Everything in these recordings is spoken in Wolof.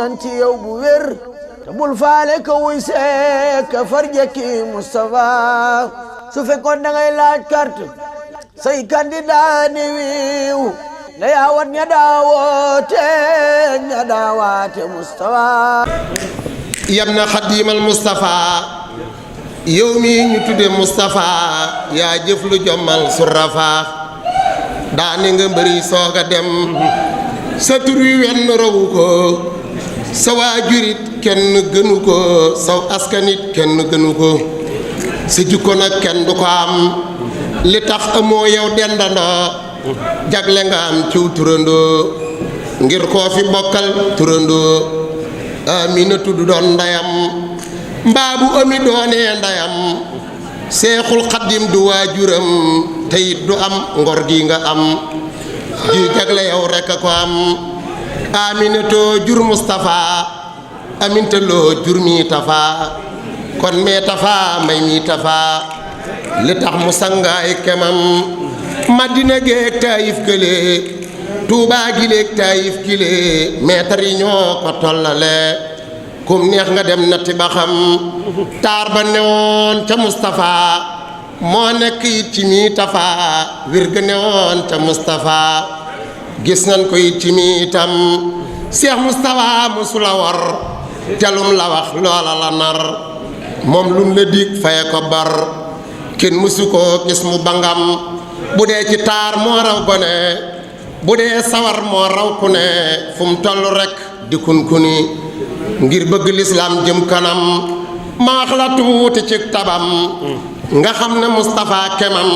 nan ci yow bu wér te bul faale ka wuy see ka farjaki Moustapha su fekkoon da ngay laaj carte say candidat ni wiiw na yaawat ña daawaate Moustapha yabna xadimal Moustapha yow mi ñu tudde Moustapha yaa jëf lu jommal surafa daane nga mbëri sooga dem sa tur wi wenn rawu ko sa waajurit kenn gënu ko saw askanit kenn gënu ko sa jikko nag kenn du ko am li tax amoo yow dendandoo jagle nga am ciw turandoo ngir koo fi bokkal turandoo Amina tudd doon ndayam mbaa bu ami doonee ndayam Seexul Xaddim du waajuram teyit du am ngor gi nga am ji jagle yow rekk a ko am Aminatoo jur Moustapha amintaloo jur mi Tafa kon mee Tafa may mi Tafa li tax mu sangaay kemam Madina géeg Taayif gële Tuubaa gileeg Taayif gile meetar yi ñoo ko tollale kum neex nga dem natti ba xam taar ba newoon ca Moustapha moo nekk it ci mi Tafa wir ga newoon ca Moustapha gis nañ ko it ci mi itam Cheikh Moustapha musula war telum la wax loola la nar moom lum la dig faye ko bar kenn musu ko gis mu bangam bu dee ci taar moo raw gone bu dee sawar moo raw ku ne fu mu toll rekk di kunkuni ngir bëgg lislaam jëm kanam ma wax la tuuti ci tabam nga xam ne Moustapha kemam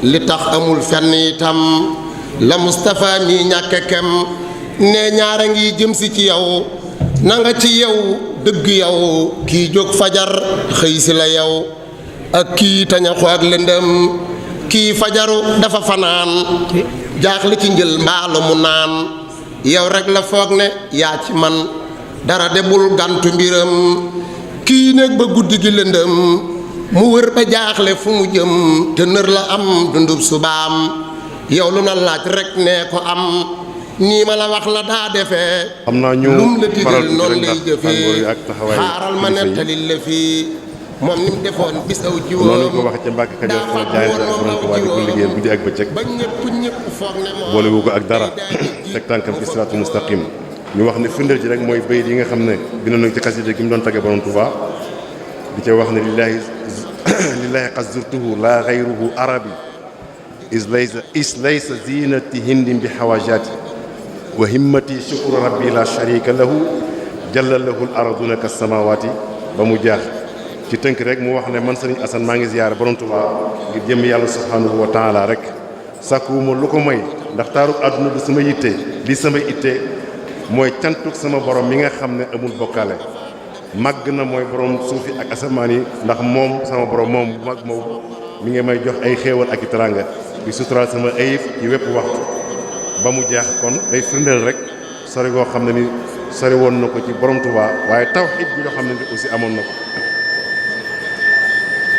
li tax amul fenn itam la Moustapha mi ñàkke kem ne ñaara ngi jëm si ci yow na nga ci yow dëgg yow kii jóg fajar xëy si la yow ak kii tañaxu ak lëndëm kii fajaru dafa fanaan jaaxle ci njël mbaalu mu naan yow rek la foog ne yaa ci man dara de bul gantu mbiram kii nekk ba guddi gi lëndëm mu wër ba jaaxle fu mu jëm te nër la am dundub subaam yow lu na laaj rek nee ko am nii ma la wax la daa defee xam naa ñu lum la digal faral noonu lay jëfee ak taxawaay xaaral ma nettalil la fii moom ni mu defoon bis aw jiwoom noonu ñu ko waxee ca Mbàkke Kajoor fa jaayante ak borom Tuubaa di ko liggéeyal guddi ak bëccëg ba ñëpp foog ne moom boole wu ko ak dara teg tànkam ci siraatu mustaqim ñu wax ne firndeel ji rek mooy bayit yi nga xam ne bind nañ ci xasida gi mu doon tagge borom Tuubaa di ca wax ne lillahi qad zurtuhu la gayruhu arabi is laysa zinati hindin bi xawajati wa himmati shukru rabbi la sharika lahu jalla lahu al arduna ka samawati ba mu jaax ci tënk rek mu wax ne man sëriñ Assane maa ngi ziyaare borom Tuubaa ngir jëm yàlla subhanahu wa taala rek sàkkuwuma lu ko may ndax taarub àdduna du sama yitte li sama itte mooy cantuk sama borom mi nga xam ne amul bokkaale màgg na mooy borom suufi ak asamaan yi ndax moom sama borom moom bu mag moom mi ngi may jox ay xéewal ak i teraanga di suturaal sama ayib ci wépp waxtu ba mu jeex kon day firndeel rek sori goo xam ne ni sori woon na ko ci borom Tuubaa waaye tawxiid bi nga xam ne ni aussi amoon na ko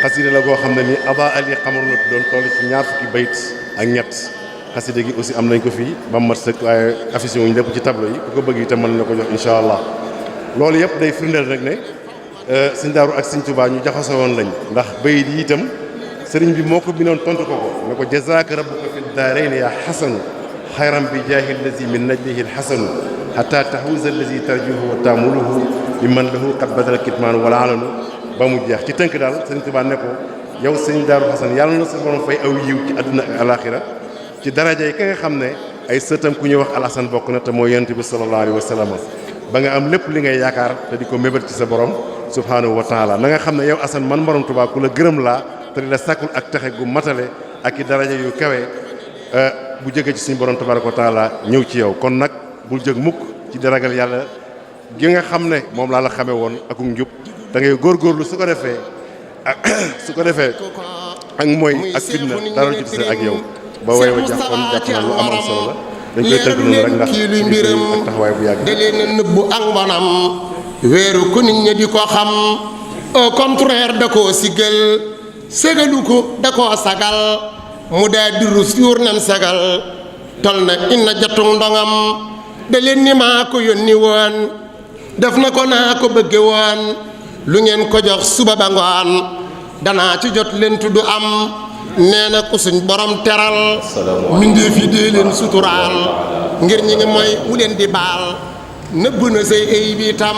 xasida la goo xam ne ni aba ali xamar na doon toll ci ñaar fukki bayit ak ñett xasida gi aussi am nañ ko fii ba mu mat sëkk waaye affiché wuñu lépp ci tableau yi ku ko bëgg itam mën na ko jox incha allah loolu yëpp day firndeel rek ne sëñ Daaru ak sëñ Tuubaa ñu jaxasoo woon lañ ndax bayit yi itam sëriñ bi moo ko bindoon tontu ko ne ko jazaaka rabbuka fi daarayni yaa xasanu xayran bi jaahi allazi min najlihi alxasanu xata taxuusa allazi tarjuhu wa taamuluhu bi man lahu qad badal kitmaanu wala alanu ba mu jeex ci tënk daal sëriñ Tuubaa ne ko yow sëñ Daaru Xasan yàlla na sa borom fay aw yiw ci àdduna ak alaxira ci daraja yi ka nga xam ne ay sëtam ku ñuy wax alasan bokk na te mooy yonent bi sallallahu alayhi wa sallam ba nga am lépp li ngay yaakaar te di ko mébét ci sa borom subhanahu wa taala na nga xam ne yow Assane man borom Tuubaa ku la gërëm laa te di la sàkkul ak texe gu matale ak i daraja yu kawe bu jógee ci suñu borom tabaraka wa taala ñëw ci yow kon nag bul jóg mukk ci di ragal yàlla gi nga xam ne moom laa la xamee woon akuk njub da ngay góorgóorlu su ko defee ak mooy ak fitna dara ci tase ak yow ba way wa jàpp kon jàpp na lu am solo la dañ koy tënk noonu rek ndax mbir ak taxawaay bu yàgg da leen a nëbbu ak mbonam weeru ku nit ñi di ko xam au contraire da koo siggal ségalu ko da koo sagal mu daa diru suur nan sagal tol na inna jatung ndongam da leen ni maa ko yónni woon def na ko naa ko bëgge woon lu ngeen ko jox suba ba ngoon danaa ci jot leen tudd am nee na ku suñ borom teral mbindéef yi dee leen suturaal ngir ñi ngi mooy mu leen di baal nëbb na say ay bi tam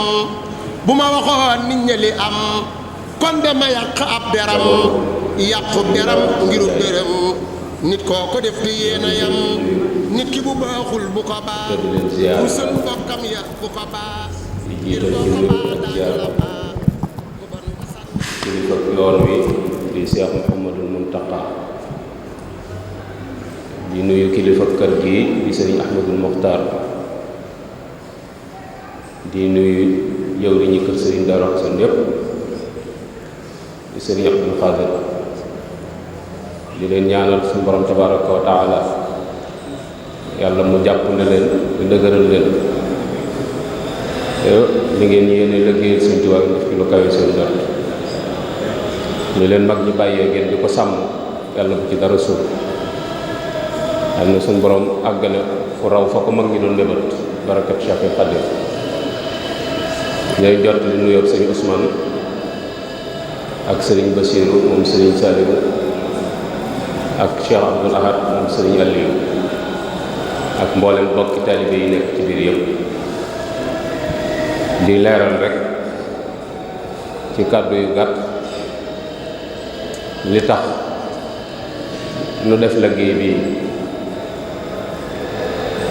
bu ma waxoon nit ñi li am kon dama yàq ab deram yàqu deram ngiru dërëm nit koo ko def di yéena yam nit ki bu baaxul bu ko baax bu sën bokkam ya bu ko baax ngir boo ko baax daal la baax kilifa yoon wi di Cheikh Mouhamadul Mountakha di nuyu kilifa kër gi di sëriñ Ahmadul Mokhtar di nuyu yow li ñu kër sëriñ Darou Hassane yépp di sëriñ Abdul Xaadir di leen ñaanal suñu borom tabaraka wa taala yàlla mu jàpp na leen di dëgëral leen li ngeen yéene liggéeyal Sëriñ Tuubaa def ci lu kawe seen jot li leen mag ñi bàyyee ngeen di ko sàmm yàlla bu ci dara suuf am na suñu borom àggale fu raw fa ko mag ñi doon mébét barakat Cheikh Khadim ñooy jot li nuyoo sëriñ Ousmane ak sëriñ Bassirou moom sëriñ Saliou ak Cheikh Abdoul Ahad moom sëriñ Aliou ak mboolem bokki taalibe yi nekk ci biir yëpp di leeral rek ci kàddu yu gàtt li tax nu def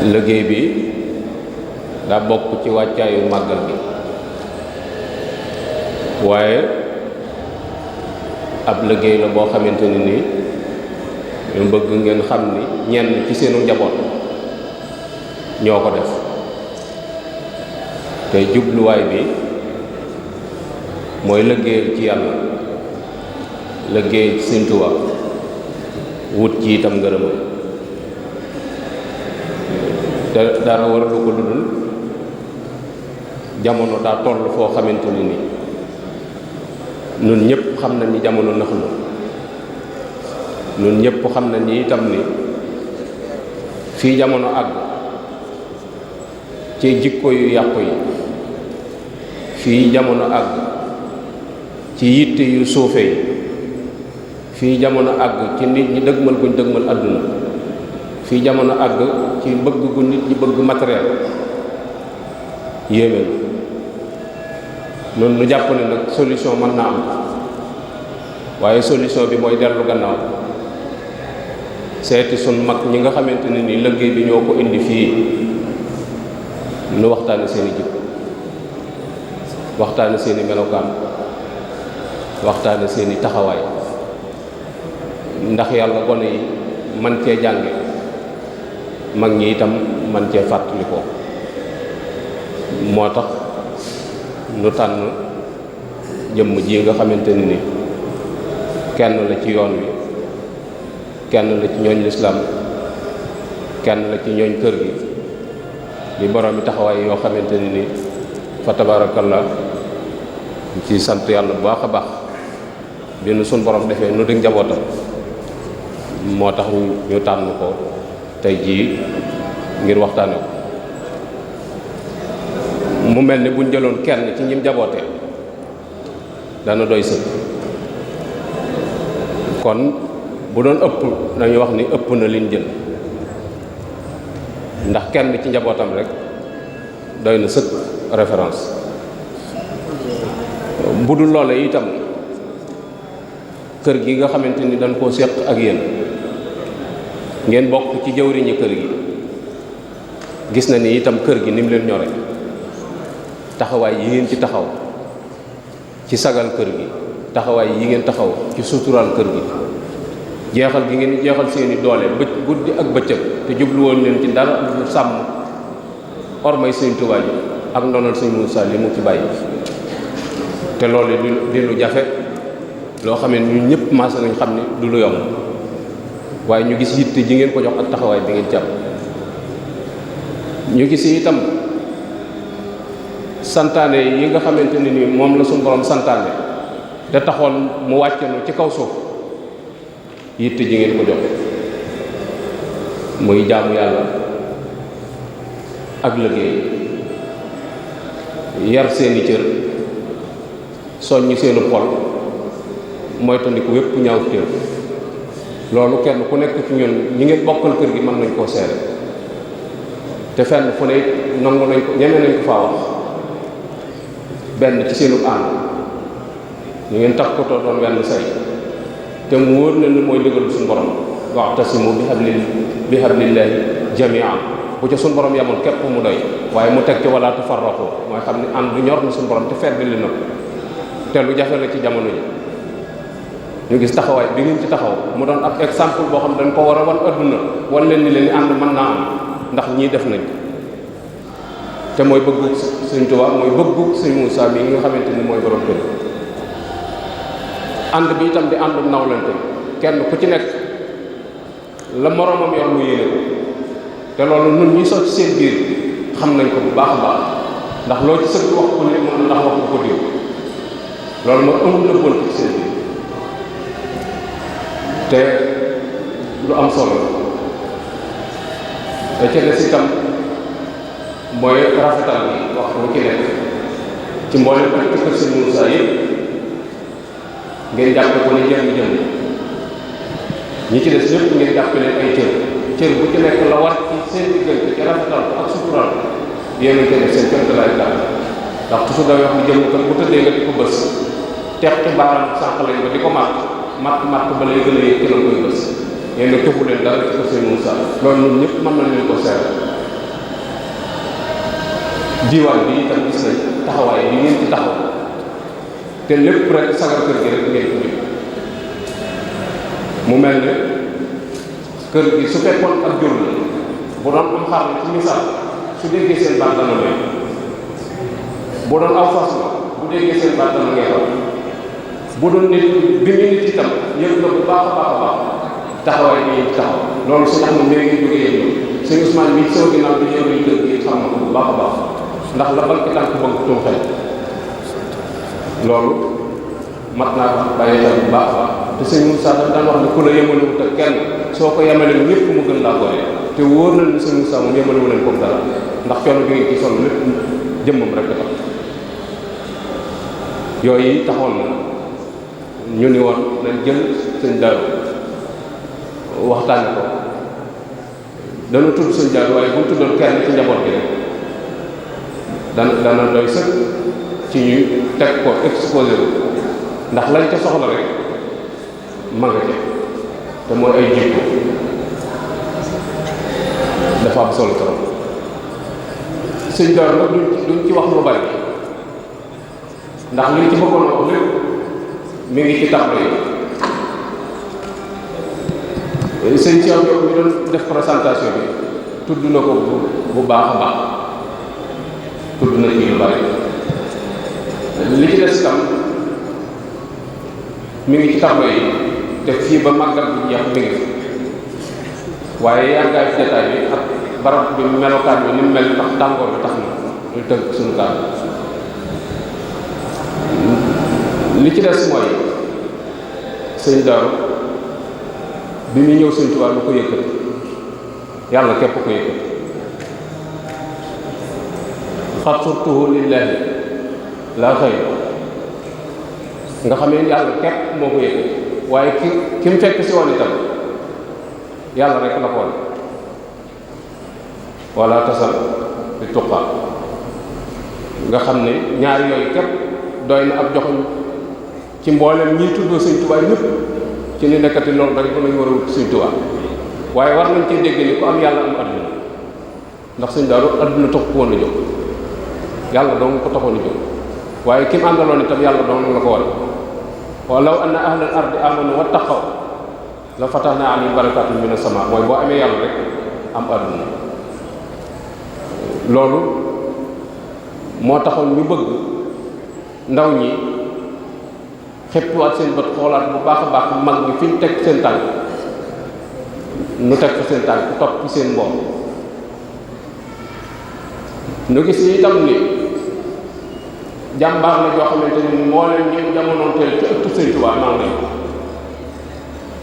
liggéey bi daa bokk ci wàccaayu màggal gi waaye ab liggéey la boo xamante ni nii ñu bëgg ngeen xam ni ñenn ci seenu njaboot ñoo ko def te jubluwaay bi mooy liggéeyal ci yàlla liggéey ci Sëriñ Tuubaa wut ci itam ngërëmam te dara waralu ko lu dul jamono daa toll foo xamante ni nii ñun ñëpp xam nañ ni jamono nax na ñun ñëpp xam nañ ni itam ni fii jamono àgg ci jikko yu yàqu yi fii jamono àgg ci yitte yu suufe yi fii jamono àgg ci nit ñi dëgmal guñ dëgmal àdduna fii jamono àgg ci bëgg gu nit ñi bëgg matériel yéeme noonu nu jàpp ne nag solution mën na am waaye solution bi mooy dellu gannaaw seeti sun mag ñi nga xamante ne ni liggéey bi ñoo ko indi fii nu waxtaane seeni jikko waxtaane seeni melokaan waxtaane seeni taxawaay ndax yàlla gone yi man cee jànge mag ñi itam man cee fàttalikoo moo tax nu tànn jëmm ji nga xamante ni kenn la ci yoon wi kenn la ci ñooñ lislaam kenn la ci ñooñ kër gi di borom mi taxawaay yoo xamante ni fa tabarakallah ci sant yàlla bu baax a baax bi nu suñ borom defee nu di njabootam moo tax ñu tànn ko tey jii ngir waxtaane ko mu mel ni buñ jëloon kenn ci ñim jabootee dana doy sëkk kon bu doon ëpp dañuy wax ni ëpp na liñ jël ndax kenn ci njabootam rek doy na sëkk référence bu dul loole itam kër gi nga xamante ni dañ koo séq ak yéen ngeen bokk ci jëwriñi kër gi gis na ni itam kër gi ni mu leen ñore taxawaay yi ngeen ci taxaw ci sagal kër gi taxawaay yi ngeen taxaw ci suturaal kër gi jeexal gi ngeen jeexal seeni doole guddi ak bëccëg te jubluwoon leen ci dara lu sàmm ormay Sëriñ Tuubaa ji ak ndonal Sëriñ Muusaa li mu ci bàyyi te loolu di lu jafe loo xam ne ñun ñëpp maase nañ xam ne du lu yomb waaye ñu gis yitte ji ngeen ko jox ak taxawaay bi ngeen jàpp ñu gis itam santaane yi nga xamante ne ni moom la suñu borom santaane te taxoon mu wàccanu ci kaw suuf yitte ji ngeen ko jox muy jaamu yàlla ak liggéey yar seeni cër soññ seenu xol moytandiku wépp ñaaw téew loolu kenn ku nekk ci ñun ñi ngeen bokkal kër gi mën nañ koo seere te fenn fu ne nangu nañ ko ñeme nañ ko faa wax benn ci seenu ànd ñu ngeen tax ko doon wenn say te mu wóor na ni mooy dëggal suñu borom wa'tasimu bi hablillahi jami'an bu ca suñu borom yamoon képp mu doy waaye mu teg ci wala tafarraqu mooy xam ne ànd du ñor na suñu borom te feddali na ko te lu jafe la ci jamono ji ñu gis taxawaay bi ngeen ci taxaw mu doon ab exemple boo xam dañ ko war a wan adduna wan leen ni leen ni ànd mën naa am ndax ñii def nañ te mooy bëggu Sëñ Tuubaa mooy bëggu Sëñ Muusaa mi nga xamante ni mooy borom kër ànd bi itam di àndu nawlante kenn ku ci nekk la moromam yor mu yéene ko te loolu nun ñi soo ci seen biir xam nañ ko bu baax a baax ndax loo ci sëgg wax ko ne mën ndax wax ko diw loolu moo amul na bon ci seen biir te lu am solo te ca des itam mooy rafetal bi wax bu ci nekk ci mboolem ak kër Sëñ Muusaa yëpp ngeen jàppe ko ne jëm ñi ci des ñëpp ngeen jàppe leen ay cër bu ci nekk la war ci seen diggante ci rafetal ko ak sutural yéen a def seen kër laay daal ndax toujours day wax ni jëm kan bu tëddee nga di ko bës teex ci baaraam sànq lañ ko di ko matt ba lay gën a yëg ci la koy bës yéen a tëfu leen dara ci ko Sëñ Muusaa loolu ñun ñëpp mën nañ leen ko seer diwaan bi itam gis nañ taxawaay bi ngeen ci taxaw te lépp rek sagar kër gi rek ngeen ko jëm mu mel ne kër gi su fekkoon ak jur la bu doon am xar la ci misaal su déggee seen baat dana doy bu doon aw fas la bu déggee seen baat dana ngeexal bu doon nit bi mu nit itam yëg na bu baax a baax a baax taxawaay bi ci taxaw loolu su tax na léegi ngi jógee yëg sëñ Ousmane bi sama ginnaaw bi ñëw kër gi xam na ko bu baax a baax ndax la banque tànk banque tuum xel loolu mat naa bàyyi xel bu baax a baax te sëñ Moussa dafa daan wax ne ku la yemalewut ak kenn soo ko yemalee ñëpp mu gën laa gore te wóor na ni sëñ Moussa moom yemalewu leen ko dara ndax coono bi ngeen ci sonn lépp jëmmam rek tax yooyu taxoon na ñu ni woon nañ jël sëñ Daaru waxtaane ko dana tudd sëñ Daaru waaye bu mu tuddoon kenn ci njaboot bi rek dana doy sëkk ci ñu teg ko exposé ko ndax lañ ca soxla rek ma nga ca te mooy ay jikko dafa am solo trop sëñ Daaru nag duñ ci wax lu bari ndax liñ ci bëggoon a wax lépp mi ngi ci tableau yi sëñ Cheikh Diop mi doon def présentation bi tudd na ko bu baax a baax tudd na ci lu bari li ci des tam mi ngi ci tableau yi te fii ba màggal bi jeex mi ngi fi waaye yàggaay fi jataay bi ak barab bi melokaan bi ni mu mel ndax tàngoor bi tax na ñu tënk suñu kàddu li ci des mooy sëñ Daaru bi muy ñëw sëñ Tuubaa lu ko yëkkati yàlla képp ko yëkkati xat surtuhu lillahi laa xëy nga xamee yàlla képp moo ko yëkkati waaye ki mu fekk si woon itam yàlla rek la ko woon wala tasal di tuqaa nga xam ne ñaari yooyu képp doy na ab joxoñ ci mboolem ñiy tuddoo sëñ Tuubaa ñëpp ci ni nekkati loolu rek lañ war a wut sëñ Tuubaa waaye war nañ cee dégg ni ku am yàlla am adduna ndax sëñ Daaru adduna tax ko woon a jóg yàlla dong ko taxoon a jóg waaye ki mu àndaloon itam yàlla dong la ko war walaw anna ahlal ardi amanu wattaqaw la fatahna alayhim barakatun mina sama mooy boo amee yàlla rek am adduna loolu moo taxoon ñu bëgg ndaw ñi xëppiwaat seen bët xoolaat bu baax a baax mag ñi fi ñu teg seen tànk nu teg fa seen tànk topp ci seen mboom nu gis yi itam ni jàmbaar la joo xamante ni moo leen ñu jamonoon teel ci ëttu Sëñ Tuubaa naw nañ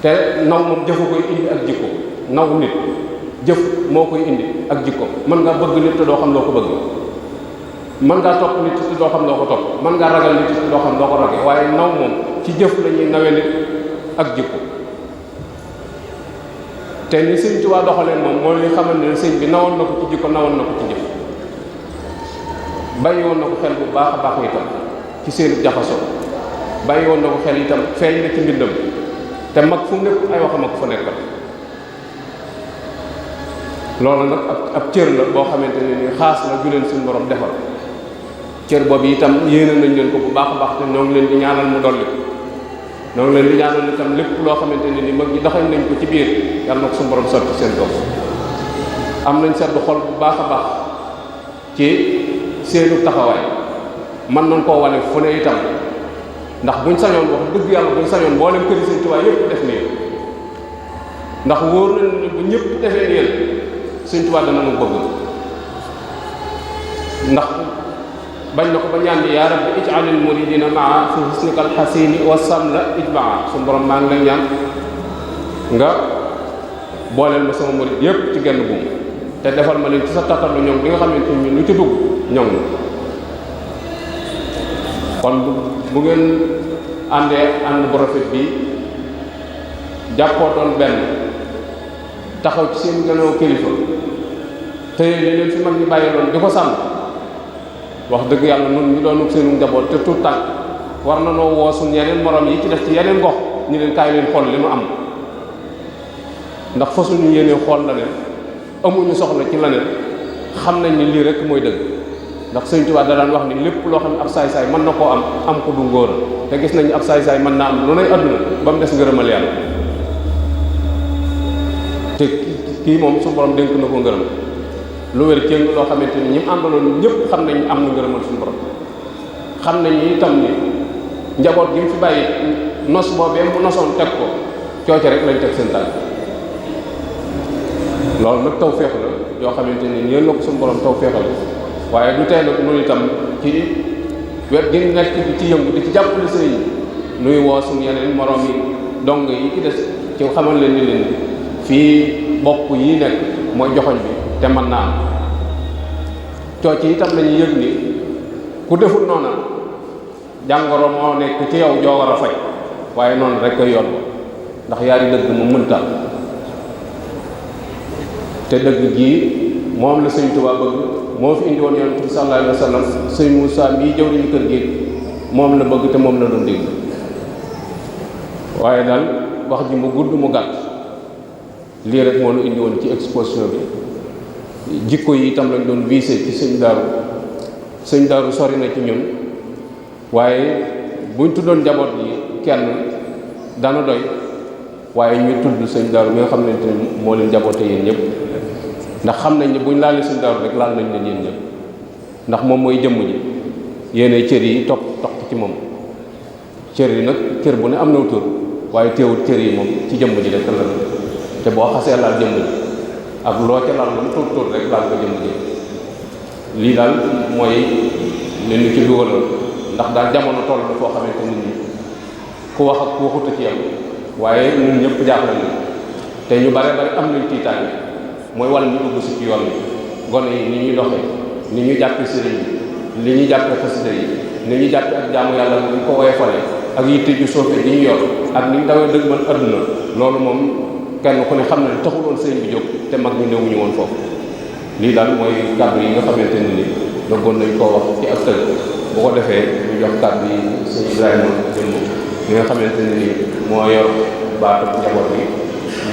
te naw moom jëfu koy indi ak jikko naw nit jëf moo koy indi ak jikko mën nga bëgg nit te doo xam loo ko bëgg mën ngaa topp nit te doo xam doo ko topp mën ngaa ragal nit te doo xam doo ko rage waaye naw moom ci jëf la ñuy nawe nit ak jikko te ni sëñ Tuubaa doxaleen moom moo li xamal ne sëñ bi nawoon na ko ci jikko nawoon na ko ci jëf bàyyi woon na ko xel bu baax a baax itam ci seen jaxasoo bàyyi woon na ko xel itam feeñ na ci mbindam te mag fu mu nekk ay waxam ak fa nekkal loolu nag ab cër la boo xamante ne ni xaas la ju leen suñu borom defal cër boobu itam yéene nañ leen ko bu baax a baax te ñoo ngi leen di ñaanal mu dolli ko ñoo ngi leen di ñaanal itam lépp loo xamante ne ni mag ñi doxal nañ ko ci biir yàlla na ko suñu borom sotti seen bopp am nañ seddu xol bu baax a baax ci seenu taxawaay mën nañ koo wane fu ne itam ndax buñ sañoon wax dëgg yàlla buñ sañoon mboolem këri Sëñ Tuubaa yëpp def nii ndax wóor nañ ne bu ñëpp defee yéen Sëñ Tuubaa dana mu bëgg ndax bañ na ko ba ñaan bi yaa rabbi ij'alil muridina maa fi husnikal hasini wa samla ijmaa suñu borom maa ngi lay ñaan nga booleel ma sama murid yëpp ci genn buum te defal ma leen ci sa tattalu ñoom bi nga xamante ni lu ci dugg ñoom kon bu ngeen àndee ànd bu rafet bi jàppoo doon benn taxaw ci seen gannaaw kilifa te li leen fi mag ñi bàyyi doon di ko sàmm wax dëgg yàlla nun ñu doon seenu njaboot te tout tànk war na noo woo suñ yeneen morom yi ci def ci yeneen gox ñu leen kaay leen xool li nu am ndax fa suñu yéenee xool la leen amuñu soxla ci la leen xam nañ ni lii rek mooy dëgg ndax Sëñ Tuubaa da daan wax ni lépp loo xam ne ab saay-saay mën na koo am ko du ngóora te gis nañu ab saay-saay mën naa am lu nay adduna ba mu des ngërëmal yàlla te kii moom su borom dénk na ko ngërëm lu wér cëng loo xamante ni ñi mu àndaloon ñëpp xam nañ am na ngërëmal suñu borom xam nañ itam ni njaboot gi mu fi bàyyi nos boobee mu nosoon teg ko cooce rek lañ teg seen tànk loolu nag taw féex la yoo xamante ni yéen la ko suñu borom taw féexal waaye du tee nag noonu itam ci wet gi nekk di ci yëngu di ci jàppale sëriñ nuy woo suñu yeneen morom yi dong yi ci des ci xamal leen ni leen fii bopp yi nekk mooy joxoñ bi te mën naa am cooc yi itam lañuy yëg ni ku deful noona jàngoro moo nekk ci yow joo war a faj waaye noonu rek koy yoon ndax yaari dëgg mu mënta te dëgg gii moom la Sëñ Tuubaa bëgg moo fi indi woon Yonent bi sallallahu alayhi wa sallam Sëñ Moussa mii jëwriñu kër gi moom la bëgg te moom la doon dégg waaye daal wax ji mu gudd mu gàtt lii rek moo nu indi woon ci exposition bi jikko yi itam lañ doon visé ci sëñ daaru sori na ci ñun waaye buñ tuddoon njaboot yi kenn dana doy waaye ñu tudd sëñ daaru mi nga xam ne moo leen njaboote yéen ñëpp ndax xam nañ ne buñ laalee sëñ daaru rek laal nañ leen yéen ñëpp ndax moom mooy jëmm ji yéene cër yi topp ci moom cër yi nag cër bu ne am na tur waaye teewul cër yi moom ci jëmm ji rek la te boo xasee laal jëmm ji ak loo ca laal moom tuut rek laal nga jëmm ji lii daal mooy li ñu ci dugaloon ndax daal jamono toll na foo xamante nit ñi ku wax ak ku waxuta ci yam waaye ñun ñëpp jaaxle nañ te ñu bare bare am nañ tiitaange mooy wàll ñu dugg si ci yoon bi gone yi ni ñuy doxee ni ñu jàppe sëriñ bi li ñuy jàppe xasida yi ni ñu jàppe ak jaamu yàlla ñu ko woyofale ak yitte ju soofe di ñu yor ak ni ñu dawee dëgg man adduna loolu moom kenn ku ne xam ne taxul woon sëriñ bi jóg te mag ñu newuñu woon foofu lii daal mooy kàddu yi nga xamante ne ni bëggoon nañ koo wax ci ak tëgg bu ko defee ñu jox kàddu yi sëñ Ibrahima jëmm mi nga xamante ne ni moo yor baatu njaboot bi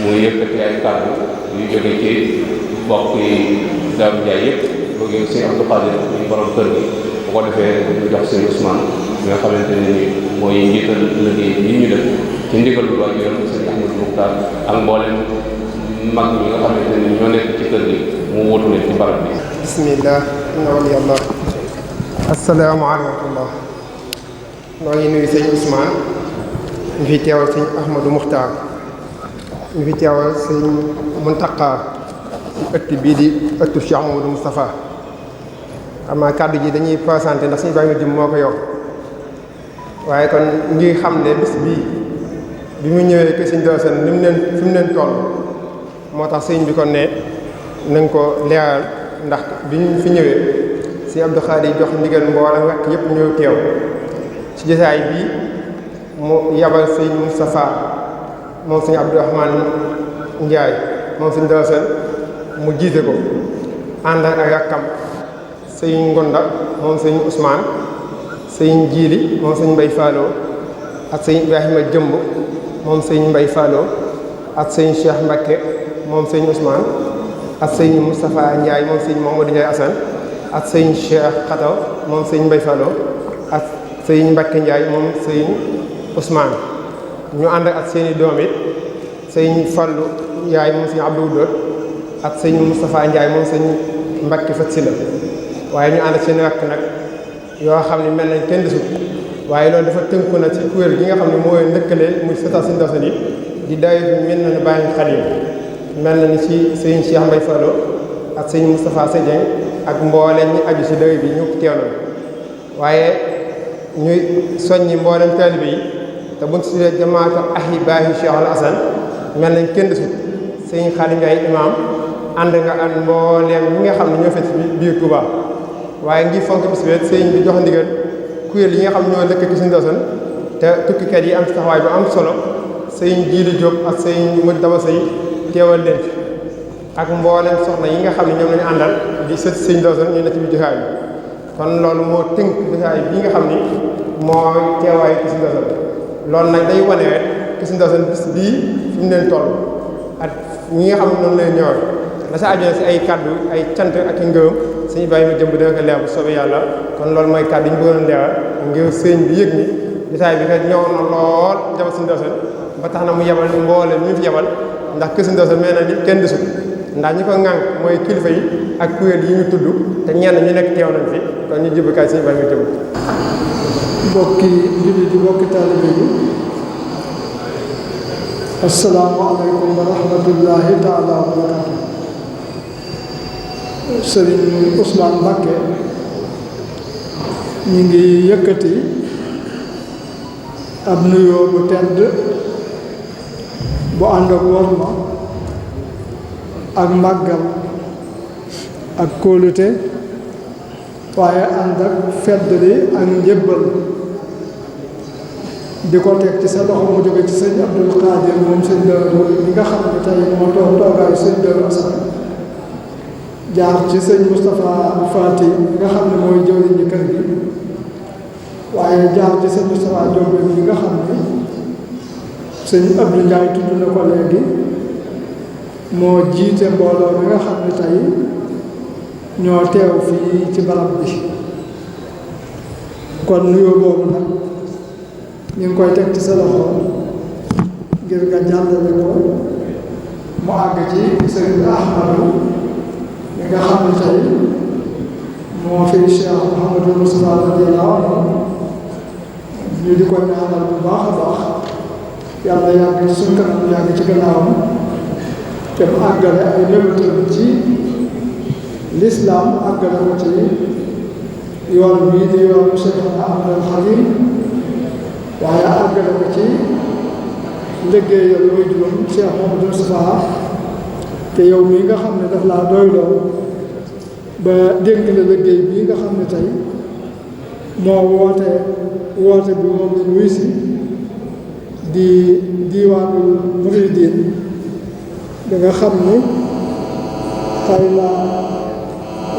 muy yëkkati ay kàddu yu jóge ci bokk yi Daaru Njaay yëpp jóge sëñ Abdou Khadir ñu borom kër gi bu ko defee ñu jox sëñ Ousmane mi nga xamante ne ni mooy njiital liggéey yi ñu def ci ndigal lu waaj yoon sëñ Ahmadou Muxtaar ak mboolem mag ñi nga xamante ne ñoo nekk ci kër gi mu wutu leen ci barab bi. bismillah inna waliyallah. asalaamaaleykum. noo ngi nuyu sëñ Ousmane ñu fi teewal sëñ Ahmadou Muxtaar ñu fi teewal sëñ Muntaqa ci ëtt bii di ëttu Cheikh Mamadou Moustapha xam naa kàddu gi dañuy présenté ndax sëñ Ibrahima Jum moo ko yor waaye kon ngir xam ne bis bii bi mu ñëwee que sëñ Daaru Salaam fi mu leen toll moo tax sëñ bi kon ne nañ ko leeral ndax bi ñu fi ñëwee sëñ Abdou Khadre jox ndigal mboolem rek yëpp ñëw teew ci jotaay bi mu yabal sëñ Moustapha moom sëñ Abdourahmane Ndiaye moom sëñ Dawsal mu jiite ko ànd ak rakkam sëñ Ngonda moom sëñ Ousmane sëñ Jiili moom sëñ Mbay Fallo ak sëñ Ibrahima Jëmb moom sëñ Mbay Fallo ak sëñ Cheikh Mbakke moom sëñ Ousmane ak sëñ Moustapha Ndiaye moom sëñ Mamadou Ndiaye Assane ak sëñ Cheikh Xataw moom sëñ Mbay Fallo ak sëñ Mbakke Ndiaye moom sëñ Ousmane ñu ànd ak seeni doom it sëñ Fallu Ndiaye moom sëñ Abdou Wudóot ak sëñ Moustapha Ndiaye moom sëñ Mbakke Fat Sila waaye ñu ànd ak seen rakk nag yoo xam ne mel nañ kenn desut waaye loolu dafa tënku na ci kuréel gi nga xam ne mooy ndëkkale muy sëta sëñ Dawsal yi di daayira mel na ne bàyyi Xadim mel na ni ci sëñ Cheikh Mbay Fallo ak sëñ Moustapha Sédien ak mbooleem ñi aju ci daayira bi ñu teew na waaye ñuy soññi mbooleem taalibe yi te buñ tuddee jamaatu ahibaahi Cheikh al Hasan mel nañ kenn desut sëñ Xaadim Njaay imaam ànd nga ak mbooleem ñi nga xam ne ñoo fekk ci biir Touba waaye ngir fonk bis bi sëñ bi jox ndigal kuréel yi nga xam ñoo dëkk ci sëñ Dawsal te tukkikat yi am ci taxawaay bu am solo sëñ Jiili Diop ak sëñ Modou Daba Sey teewal leen fi ak mboolem soxna yi nga xam ne ñoom lañu àndal di sët sëñ Dawsal ñu ne ci biir jotaay bi kon loolu moo tënk jotaay bi nga xam ni mooy teewaayu ci sëñ Dawsal loolu nag day wane rek ci sëñ Dawsal bis bii fi mu leen toll ak ñi nga xam ne noonu leen ñëwal la sa aju si ay kaddu ay cant ak i ngërëm sëñ Ibrahima jëmb dina ko leer bu soobee yàlla kon loolu mooy kaddu yi ñu bëggoon a leeral ngir sëñ bi yëg ni jotaay bi kat ñëw na lool jabal sëñ Dawsal ba tax na mu yebal mboolem ñu fi yebal ndax kër sëñ Dawsal mel na ni kenn desut ndax ñi ko ŋànk mooy kilifa yi ak kuréel yi ñu tudd te ñenn ñu nekk teew nañ fi kon ñu jëbbukaay sëñ Ibrahima jëmb mbokki jullit yi mbokki taalibe yi asalaamaaleykum wa rahmatullahi taala wa barakatu Sëriñ Ousmane Mbakke ñu ngi yëkkati ab nuyoo bu tedd bu ànd ak worma ak màggal ak kóolute waaye ànd ak feddali ak njëbbal di ko teg ci sa loxo mu jóge ci sëñ Abdul Xaadir moom sëñ Daaru li nga xam ne tey moo toog toogaayu sëñ Daaru Asan jaar ci sëñ Moustapha Fati nga xam ne mooy jëwriñu kër gi waaye jaar ci sëñ Moustapha Diop bi nga xam ne sëñ Abdou Ndiaye tudd na ko léegi moo jiite mbooloo mi nga xam ne tey ñoo teew fii ci barab bi kon nuyoo boobu nag ñu ngi koy teg ci sa loxo ngir nga jàllale ko mu àgg ci sëñ Ahmadou mi nga xam ne tey moo fi Cheikh Mouhamadou Moustapha radiyallahu anhu ñu di ko ñaanal bu baax a baax yàlla yàgg suñ kanam yàgg ci gannaawam te mu àggale ay mébétam ci lislaam àggale ko ci yoon bii di yoonu Cheikh Ahmadul Xadim waaye àggale ko ci liggéeyal mooy juróom Cheikh Mouhamadou Moustapha te yow mii nga xam ne daf laa doyloo ba dénk la liggéey bii nga xam ne tey moo woote bi moom lañ wuy si di diiwaanul muridiin da nga xam ni xëy na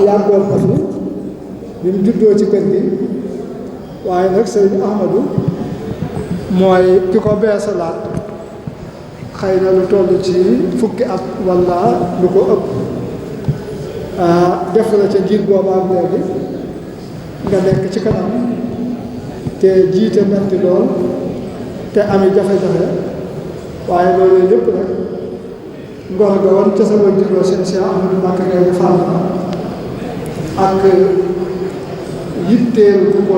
yàggoon na fi bi mu juddoo ci kër gi waaye nag sëriñ Ahmadou mooy ki ko beesalaat xëy na lu toll ci fukki at walla lu ko ëpp def la ca jiit boobaak léegi nga nekk ci kanam te jiite metti lool te ami jafe-jafe waaye loolu lépp rek ngor ga woon ca sa wajuroo seen Cheikh Ahmadou Mbacké ngay defal ak yitteel bu ko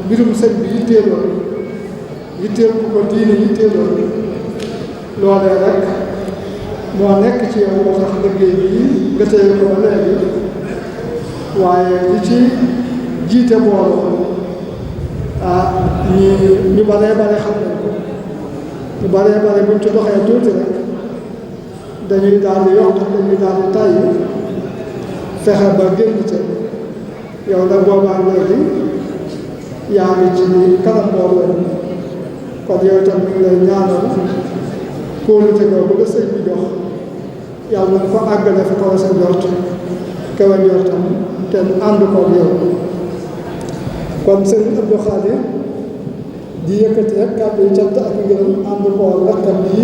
mbirum sëñ bi yitteel bu ko diine yitteeloon loolee rek moo nekk ci yow moo tax liggéey bii nga téye ko léegi waaye li ci jiite mbooloo ñu baree bare xam nañ ko ñu baree bare buñ ci doxee tuuti rek dañuy daal di yokk dañuy daal di tàyyi fexe ba génn ca yow nag boobaa léegi yaa ngi ci kanam mbooloo kon yow itam ñu ngi lay ñaanal kóolute googu la sëñ bi jox yàlla na ko àggale fa kaw sa njort kaw a njortam te ànd koog yow kon sëñ Abdou Khadir di yëkkati rek kàddu yi cant ak ngërëm ànd koog rakkam yi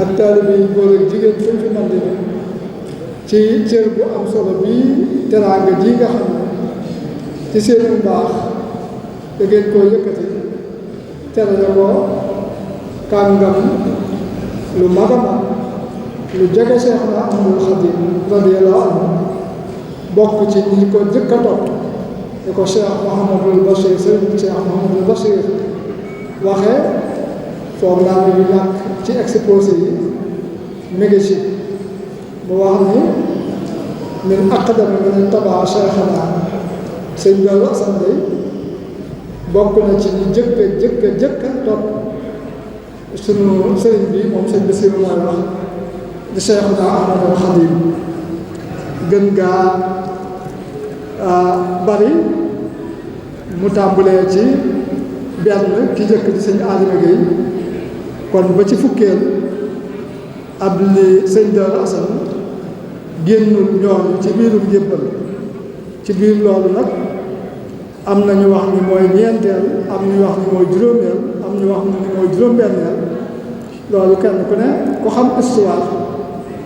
ak taalibe yi góor ak jigéen fu fi mën di ne ci cër bu am solo bii teraanga ji nga xam ne ci seen mbaax da ngeen koo yëkkati terale ko kàngam lu mag a mag lu jege Seexna Ahmadul Xadim radiyallahu anhu bokk ci ñi ko jëkk a topp di ko Cheikh Mouhamadul Bachir Sëriñ Cheikh Mouhamadul Bachir waxee foog naa ne ñu ñàkk ci exposé yi mi ngi ci mu wax ni min aqdami min tabaa Cheikhna sëñ Bello Assane Dey bokk na ci ñi jëkk a topp sunu sëriñ bi moom sëñ Bassirou mooy wax di Cheikhna Ahmadul Xadim gën gaa bari mu tàmbalee ci benn ki jëkk di sëñ Adama Gueye kon ba ci fukkeel ab li sëñ Bello Assane génnul ñooñu ci biirum njébbal ci biir loolu nag am na ñu wax ni mooy ñeenteel am ñu wax ni mooy juróomeel am ñu wax ni mooy juróom-benneel loolu kenn ku ne ku xam histoire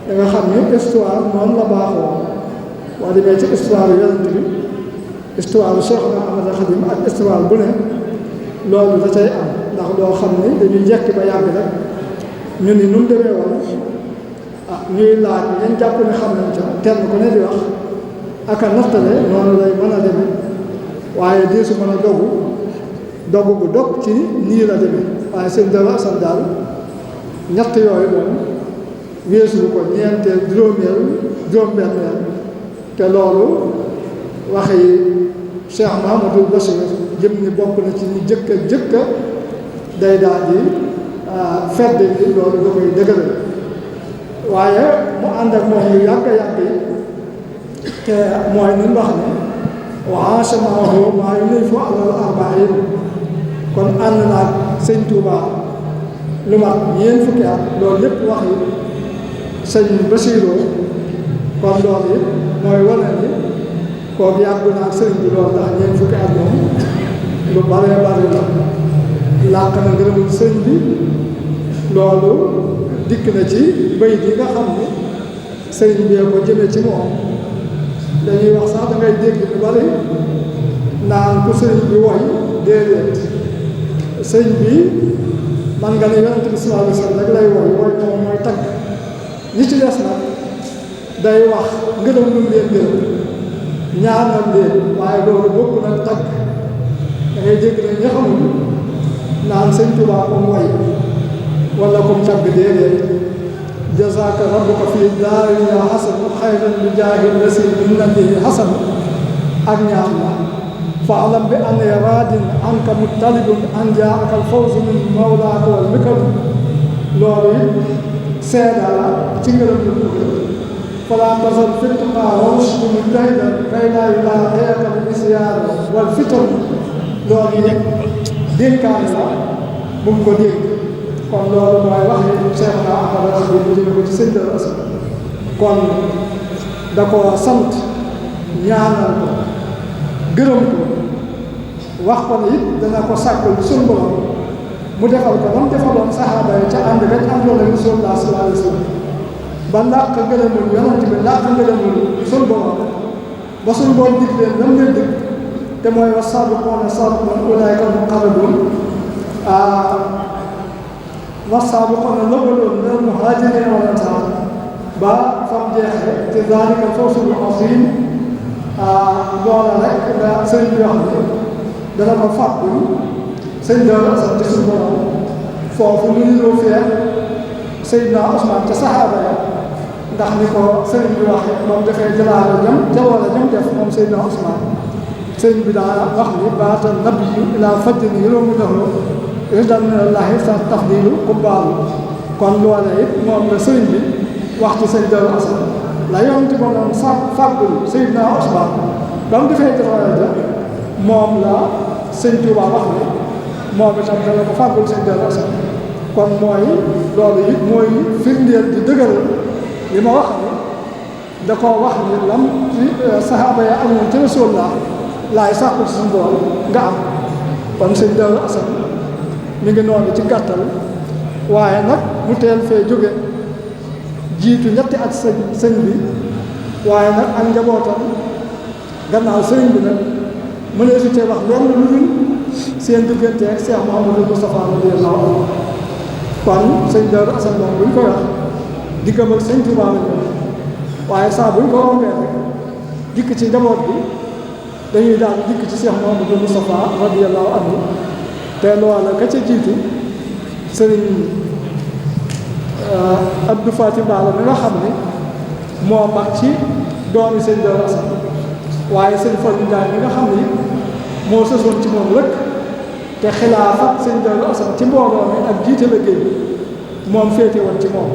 da nga xam ni histoire noonu la baaxoo boo demee ci histoire yonent bi histoire Cheikhna Ahmadul Khadim ak histoire bu ne loolu da cay am ndax doo xam ni dañuy jekki ba yàgg rek ñu ni nu mu demee woon ñuy laaj ñeen jàpp ne xam nañ ca kenn ku ne di wax ak a nattale noonu lay mën a demee waaye deesu mën a dogu bu dog ci nii la demee waaye sëñ Bello Assane daal ñett yooyu moom weesu ko ñeenteel juróomeel juróom-benneel te loolu waxi Cheikh Mahamadou Bachir jëm ni bokk na ci ñu jëkka day daal di fedd ni loolu da koy dëgëral waaye mu ànd ak moom yu yàgg yi te mooy ni wax ne wa asamahu maa yulifu alal arbain kon ànd naag sëñ Touba lu mat ñeent fukki at loolu lépp wax yi sëñ Bassirou kon loolu it mooy wane ni kooku yàgg naag sëñ bi loolu ndax ñeent fukki at moom lu bare bare la làq na ngërëmul sëñ bi loolu dikk na ci bayit yi nga xam ni sëriñ bi ko jëme ci moom dañuy wax sax da ngay dégg lu bari naan ku sëriñ bi woy déedéet sëriñ bi man nga ne yonent bi sallallahu alayhi wa sallam rek lay woy moom mooy tagg ñi ci des nag day wax ngërëm lu leen gërëm ñaanal leen waaye loolu bokk nag tagg da ngay dégg ne ñi xamul naan sëñ Tuubaa comme woy wala comme tagg déedéet jazaaka rabbuka fii daari ya hasan xayran bi jaahi lasi min nabihi hasan ak ñaan la faalam bi an raadin anka muttalibun an jaaka alfawzu min mawlaaka wal mikal loolu it seeda la ci ngërëm lu ko fala tasal fi tuqaa wa rushdi mujtahidan kay laa yulaaqiika bi isyaar wal fitan loolu it dénkaan la bu mu ko dégg kon loolu mooy wax ni Cheikh Ahmadul Khadim bu jëme ko ci sëñ Bello Assane kon da ko sant ñaanal ko gërëm ko wax ko ni it dana ko sàkkal suñu borom mu defal ko ba mu defaloon saxaaba yi ca ànd gañ àndoon ak Rasulullah sallallahu alayhi wa sallam ba làq ngërëmul yonent bi làq ngërëmul suñu borom ba suñu borom dig leen lam leen dig te mooy wa saabiquuna saabiquun ulaa'ika al-muqarrabuun والسابقون الأولون من المهاجرين والأنصار ba fam jeexee te zaalika fawzul aziim loola rek la sëñ bi wax ne dana ko fàggul sëñ Bello Assane ci suñu borom foofu lu ñu fee Seydina Ousmane ca saxaaba ya ndax ni ko sëñ bi waxee moom dafay jalaale jam def moom Seydina Ousmane sëñ bi daa wax ni baata nabiyyu ilaa fajrin yuroomu lahu ridan minallahi sa tafdilu kubbaalu kon loola it moom la sëñ bi wax ci sëñ Bello Assane la yonent ba noonu fàggul Seydina Ousmane ba ba mu defee jataaya ja moom la sëñ Touba wax ne moom itam dana ko fàggul sëñ Darou Assane kon mooy loolu it mooy firndeel di dëgëral li ma wax ni da koo wax ni lam ci saxaaba ya amoon ci Rasulullah laay sàkku ci suñu borom nga am kon sëñ Darou Assane mi ngi noonu ci gàttal waaye nag mu teel fee jóge jiitu ñetti at sëñ bi waaye nag ak njabootam gannaaw sëriñ bi nag mënee su tee wax lenn lu dul seen diggante ak Cheikh Mouhamadou Moustapha radiyallahu anhu kon sëñ Darou Assane moom bu ñu koy wax diggam ak sëñ Touba la ñu waaye saa bu ñu ko rombee rek dikk ci njaboot bi dañuy daal dikk ci Cheikh Mouhamadou Moustapha radiyallahu anhu te loola ka ca jiitu sëriñ Abdou Fatim Bala mi nga xam ne moo mag ci doomi sëñ Darou Assane waaye sëñ Fallou Ndiaye mi nga xam ne moo sësoon ci moom rek te xilaafa sëñ Darou Assane ci mbooloo mi ak jiite liggéey bi moom féete woon ci moom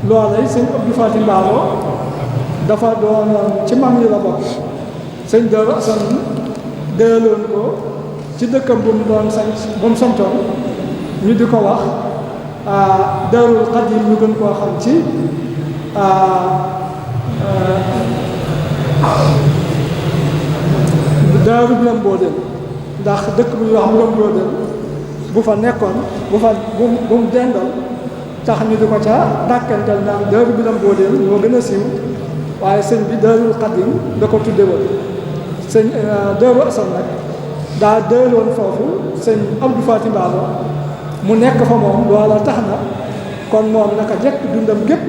loolay sëñ Abdou Fatim Bala dafa doon ci mag ñi la bokk sëñ Darou Assane dëloon ko ci dëkkam bu mu doon sañ bu mu santoon ñu di ko wax Daarul Xadim ñu gën koo xam ci Daaru Biram Boodeel ndax dëkk bu ñuy wax Biram Boodeel bu fa nekkoon bu mu dendal tax ñu di ko ca dàkkantal naan Daaru Biram Boodeel moo gën a siiw waaye sëñ bi Daarul Xadim da ko tudde woon sëñ Darou Assane nag daa dëloon foofu sëñ Abdou Fatim Bala mu nekk fa moom loola tax na kon moom naka jekk dundam gépp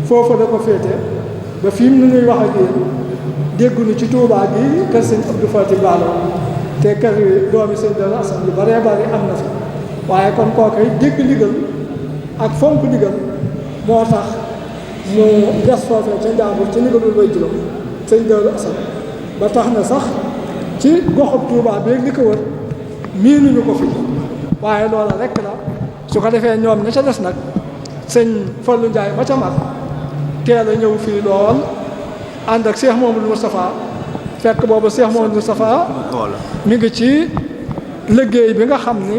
foofu da ko féete ba fii mu nuy wax ak yéen dégguñu ci Touba gi kër sëñ Abdou Fatim Bala te kër doomi sëñ Darou Assane yu baree bari am na fi waaye kon kookay dégg ndigal ak fonk ndigal moo tax mu des foofee ca njàmbur ci ndigalul way juróom sëñ Darou Assane ba tax na sax ci goxub Touba bi li ko wër miinuñu ko fi waaye loola rekk la su ko defee ñoom ña ca des nag sëñ Fallou Ndiaye ma ca mag teel a ñëw fii lool ànd ak Cheikh Mouhamadou Moustapha fekk boobu Cheikh Mouhamadou Moustapha mi ngi ci liggéey bi nga xam ni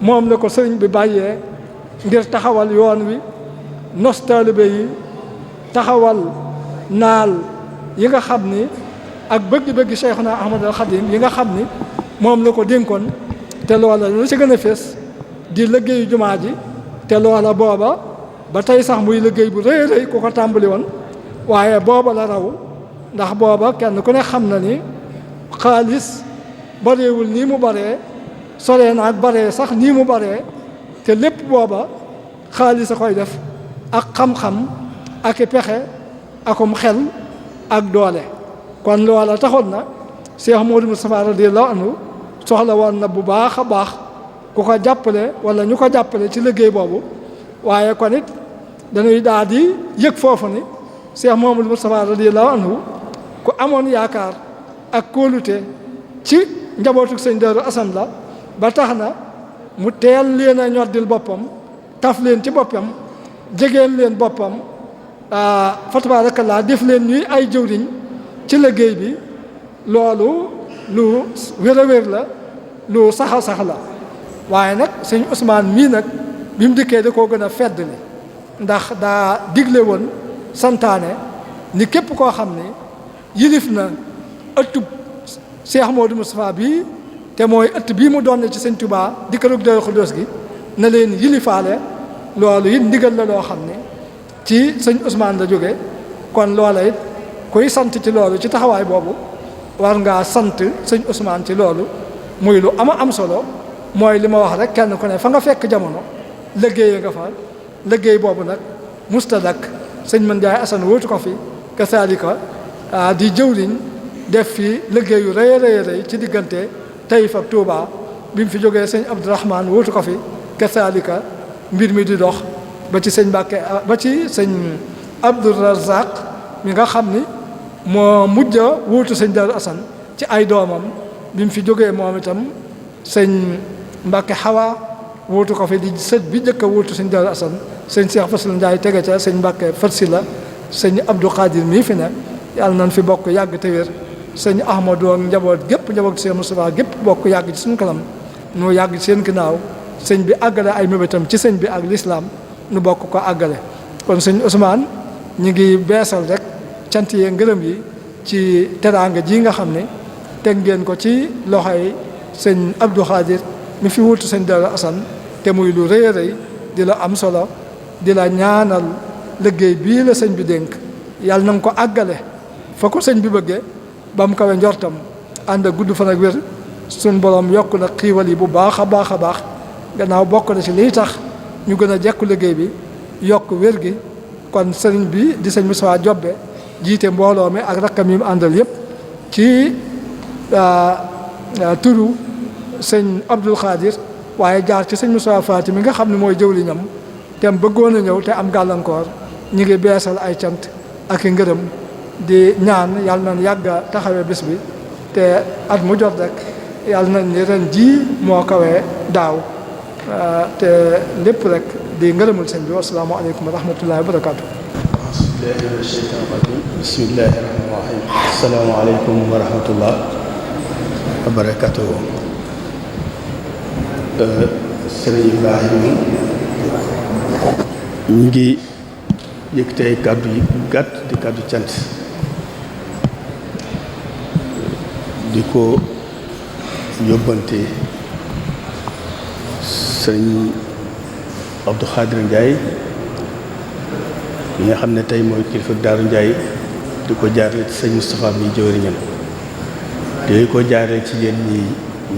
moom la ko sëriñ bi bàyyee ngir taxawal yoon wi nos taalibe yi taxawal naal yi nga xam ni ak bëgg-bëgg Cheikhuna Ahmadul Khadim yi nga xam ni moom la ko dénkoon te loola lu ci gën a fees di liggéeyu jumaa ji te loola booba ba tey sax muy liggéey bu rëy rëy ku ko tàmbali woon waaye booba la raw ndax booba kenn ku ne xam na ni xaalis bareewul nii mu baree soree na ak baree sax nii mu baree te lépp booba xaalis a koy def ak xam-xam ak i pexe akum xel ak doole kon loola taxoon na Cheikh Modou Moustapha radiyallahu anhu soxla woon na bu baax a baax ku ko jàppale wala ñu ko jàppale ci liggéey boobu waaye kon it dañuy daal di yëg foofu ni Cheikh Modou Moustapha radiyallahu anhu ku amoon yaakaar ak kóolute ci njabootu sëñ Darou Assane la ba tax na mu teel leen a ñoddil boppam taf leen ci boppam jegeel leen boppam fa tabaarakallaa def leen ñuy ay jëwriñ ci liggéey bi loolu lu wér a wér la lu saxa sax la waaye nag sëñ Ousmane mii nag bi mu dikkee da koo gën a fedd ni ndax daa digle woon santaane ni képp koo xam ne yilif na ëttub Cheikh Modou Moustapha bii te mooy ëtt bii mu doon ci sëñ Touba di kërug Daaru Xudoos gi na leen yilifaale loolu it ndigal la loo xam ne ci sëñ Ousmane la jóge kon loola it kuy sant ci loolu ci taxawaay boobu war ngaa sant sëñ Ousmane ci loolu muy lu am solo mooy li ma wax rek kenn ku ne fa nga fekk jamono liggéey nga fa liggéey boobu nag mustadak sëñ Mën Njaay Assane wóotu ko fi kasaalika di jëwriñ def fi liggéeyu rëy rëy ci diggante Taïf ak Touba bi mu fi jógee sëñ Abdourahmane wóotu ko fi kasaalika mbir mi di dox ba ci sëñ Mbàkke ba ci sëñ Abdourazaq mi nga xam ni moo mujj a wuutu sëñ Darou Assane ci ay doomam bi mu fi jógee moom itam sëñ Mbàkke Xawa wuutu ko fi di sët bi njëkk a wuutu sëñ Darou Assane sëñ Cheikh Fassil Ndiaye tege ca sëñ Mbàkke Fatsila sëñ Abdou Khadir mii fi ne yàlla nañ fi bokk yàgg te wér sëñ Ahmadou ak njaboot sëñ Moustapha gépp bokk yàgg ci suñu kanam nu yàgg ci seen ginnaaw sëñ bi àggale ay mébétam ci sëñ bi ak lislaam nu bokk ko àggale kon sëñ Ousmane ñu ngi beesal rek cant yee ngërëm yi ci teraanga ji nga xam ne teg ngeen ko ci loxoy sëñ Abdou Khadir mi fi wutu sëñ Darou Assane te muy lu rëy a rëy di la am solo di la ñaanal liggéey bii la sëñ bi dénk yàlla na nga ko àggale fa ko sëñ bi bëggee ba mu kawe njortam ànd ak gudd fan ak wér suñ borom yokk na xiiwal yi bu baax a baax a baax gannaaw bokk na ci liy tax ñu gën a jekku liggéey bi yokk wér gi kon sëriñ bi di sëñ Moussa Jobbe jiite mbooloo mi ak rakkam yi mu àndal yëpp ci turu sëñ Abdou Khadir waaye jaar ci sëñ Moussa Faati mi nga xam ne mooy jëwliñam te bëggoon a ñëw te am gàllankoor ñi ngi beesal ay cant ak i ngërëm di ñaan yàlla nañ yàgg a taxawee bis bi te at mu jot rek yàlla nañ ni ren ji moo kawee daaw te lépp rek di ngërëmul sëñ bi wassalaamu aleykum wa rahmatullahi wa barakaatu. bismillahi rahmaani rahim assalaamu aleykum wa rahmatullah wa barakaatu. sëriñ Ibrahima ñu ngi yëkkati ay kàddu yi gàtt di kàddu cant di ko yóbbante sëriñ Abdou Khadir Ndiaye mi nga xam ne tey mooy kilifa Daaru Ndiaye di ko jaarale ci sëñ Moustapha mi jëwriñam di ko jaarale ci yéen ñi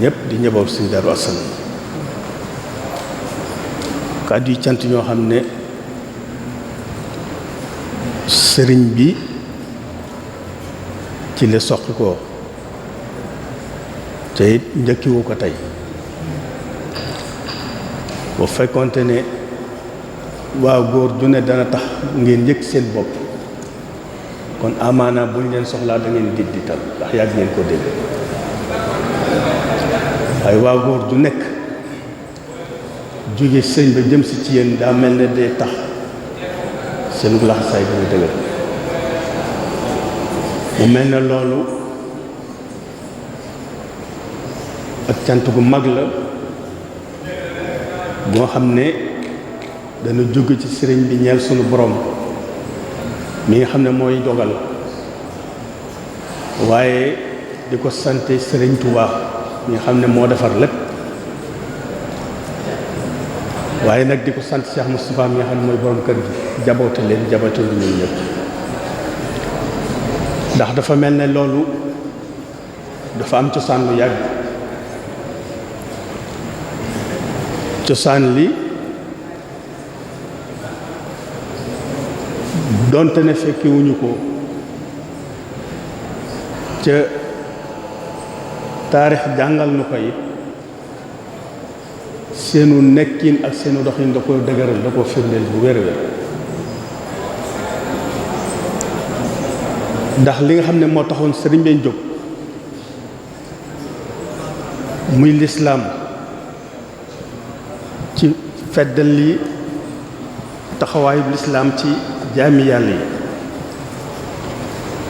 ñëpp di njaboot sëñ Darou Assane kàddu yi cant ñoo xam ne sëriñ bi ci la soqi ko te it njëkkiwu ko tey bu fekkonte ne waaw góor ju ne dana tax ngeen yëg seen bopp kon amaana buñ leen soxlaa da ngeen di tal ndax yàgg ngeen ko dégg waaye waaw góor ju nekk jóge sëñ ba jëm si ci yéen daa mel ne day tax seen laxasaay bi ñu dëgër mu mel ne loolu ak cant gu mag la boo xam ne dana jóge ci sëriñ bi ñeel sunu borom mi nga xam ne mooy dogal waaye di ko sante sëriñ Tuubaa mi nga xam ne moo defar lépp waaye nag di ko sant Cheikh Moustapha mi nga xam ne mooy borom kër gi jaboote leen jaboote lu ñun ñëpp ndax dafa mel ne loolu dafa am cosaan lu yàgg cosaan li donte ne fekkiwuñu ko ca taarix jàngal nu ko it seenu nekkin ak seenu doxin da ko dëgëral da ko firndeel bu wér-wér ndax li nga xam ne moo taxoon sëriñ bee jóg muy lislaam ci feddal li taxawaayu lislaam ci jaami yàlla yi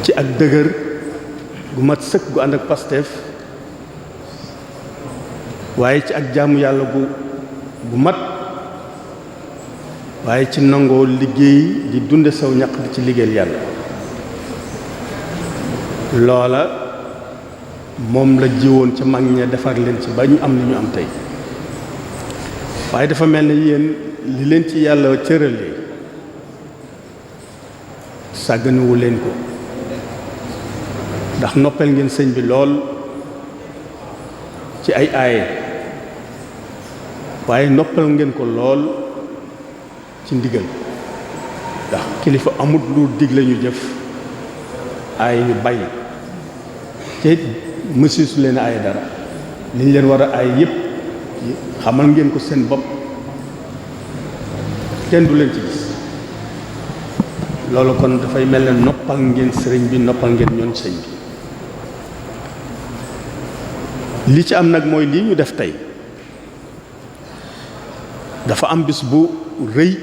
ci ak dëgër gu mat sëkk gu ànd ak pasteef waaye ci ak jaamu yàlla gu mat waaye ci nangoo liggéey di dunde saw ñaq di ci liggéeyal yàlla loola moom la jiwoon ca mag ña defar leen ci ba ñu am li ñu am tey waaye dafa mel ne yéen li leen ci yàlla cëralee sàgganewu leen ko ndax noppal ngeen sëñ bi lool ci ay aaye waaye noppal ngeen ko lool ci ndigal ndax kilifa amut lu digle ñu jëf aaye ñu bàyyi te mësi su leen aaye dara liñ leen war a aaye yépp xamal ngeen ko seen bopp kenn du leen ci gis loolu kon dafay mel ne noppal ngeen sëriñ bi noppal ngeen ñoon sëñ bi li ci am nag mooy lii ñu def tey dafa am bis bu rëy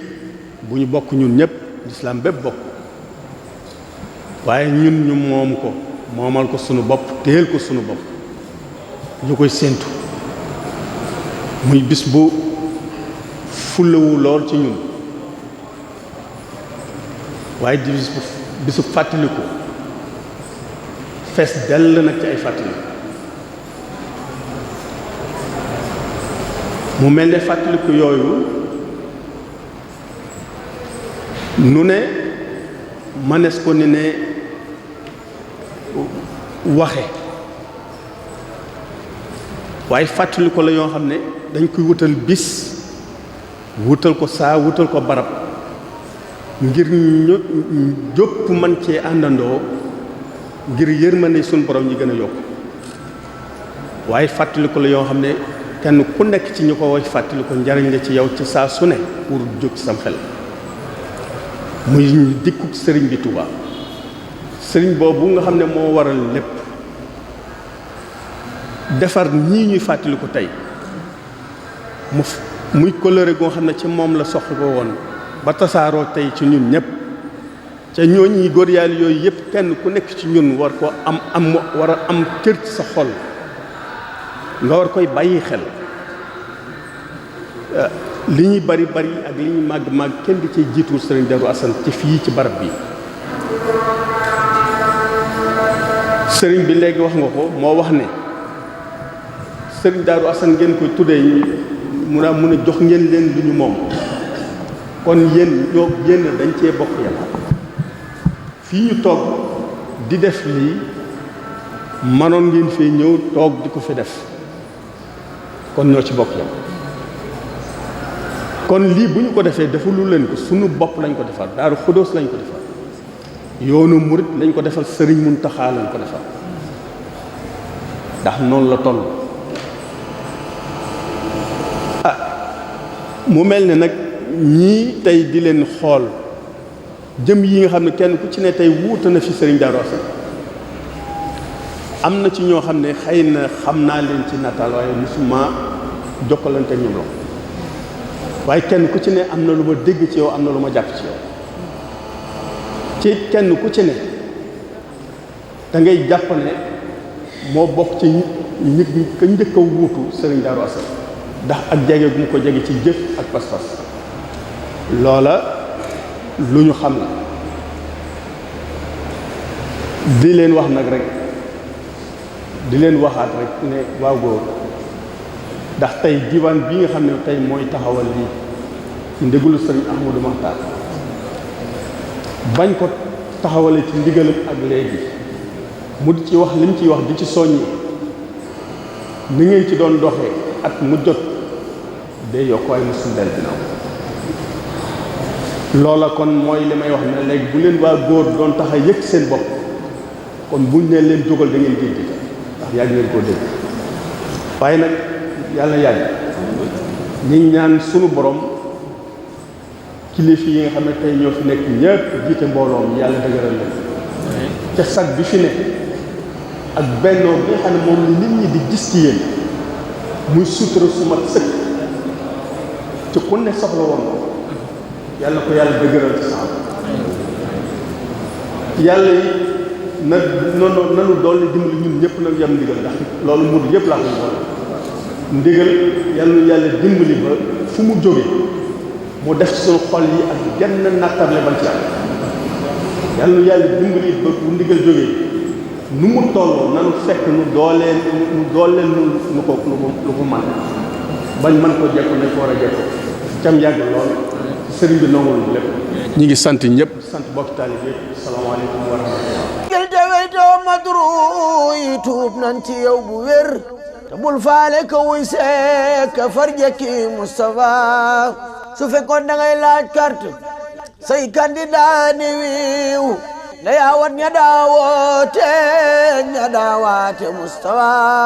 bu ñu bokk ñun ñëpp lislaam bépp bokk waaye ñun ñu moom ko moomal ko sunu bopp téyel ko sunu bopp ñu koy séentu muy bis bu fullawu lool ci ñun waaye di bisu fàttaliku fees dell nag ci ay fàttaliku mu mel ne fàttaliku yooyu nu ne mënees ko ni ne waxe waaye fàttaliku la yoo xam ne dañ koy wutal bis wutal ko saa wutal ko barab ngir ñu jópp man cee àndandoo ngir yërmande suñu borom ñi gën a yokk waaye fàttaliku la yoo xam ne kenn ku nekk ci ñu ko way fàttaliku njariñ la ci yow ci saa su ne pour jóg ci sam xel muy dikkuk sëriñ bi Tuubaa sëriñ boobu nga xam ne moo waral lépp defar ñii ñuy fàttaliku tey muy kóllëre goo xam ne ci moom la soxla ko woon ba tasaaroo tey ci ñun ñëpp ca ñooñi góor yàlla yooyu yëpp kenn ku nekk ci ñun war ko war a am cër ci sa xol nga war koy bàyyi xel li ñuy bari ak li ñuy màgg kenn di cay jiitu sëriñ Darou Assane ci fii ci barab bi sëriñ bi léegi wax nga ko moo wax ne sëriñ Darou Assane ngeen koy tuddee mun a jox ngeen leen lu ñu moom kon yéen dañ cee bokk yàlla fii ñu toog di def lii manoon ngeen fee ñëw toog di ko fi def kon ñoo ci bokk yàlla kon lii bu ñu ko defee defulu leen ko sunu bopp lañ ko defal Daaru Xudoos lañ ko defal yoonu murit lañ ko defal sëriñ Muntaxa lañ ko defal ndax noonu la toll mu mel ne nag ñii tey di leen xool jëm yi nga xam ne kenn ku ci ne tey wuute na fi sëriñ Darou Assane am na ci ñoo xam ne xëy na xam naa leen ci nataal waaye musuma jokkalante ñoom la waaye kenn ku ci ne am na lu ma dégg ci yow am na lu ma jàpp ci yow ci kenn ku ci ne da ngay jàpp ne moo bokk ci ñi ka njëkk a wuutu sëriñ Darou Assane ndax ak jege gu mu ko jege ci jëf ak pas-pas loola lu ñu xam la di leen wax nag rek di leen waxaat rek ne waaw góor ndax tey diwaan bi nga xam ne tey mooy taxawal lii ci ndégulu sëriñ Ahmadou Makhtar bañ ko taxawale ci ndigalam ak léegi mu di ci wax lim ciy wax di ci soññi ni ngeen ci doon doxee at mu jot day yokk waaye musul del ginnaaw loola kon mooy li may wax ne léegi bu leen waa góor doon tax a yëg seen bopp kon buñ ne leen jógal da ngeen dégg ndax yàgg ngeen koo dégg waaye nag yàlla yàgg ñi ñaan sunu borom kilifa yi nga xam ne tey ñoo fi nekk ñëpp jiite mbooloom yàlla dëgëral leen ca sag bi fi nekk ak bennoo bi nga xam ne moom la nit ñi di gis ci yéen muy sutura su mat sëkk ci ku ne soxla woon ko yàlla ko yàlla dëgëral ci sax yàlla yi na nanu doole dimbali ñun ñëpp nag yam ndigal ndax loolu mud yëpp laa koy boole ndigal yàlla dimbali ba fu mu jóge mu def ci suñu xol yi ak genn nattable bañ ci am yàlla dimbali ba bu ndigal jógee nu mu toll nanu fekk nu dooleel nu ko man bañ man ko jekko nañ ko war a jekko cam yàgg lool sëriñ bi nongul lépp ñi ngi sant ñëpp sant bokki taalib yëpp salaamaaleykum wa rahmatullah gil te weytoo madru yi tuub nan ci yow bu wér te bul faale ka wuy seek farjaki Moustapha su fekkoon da ngay laaj carte say candidat ni wiiw na yaawat ña daawoote ña daawaate Moustapha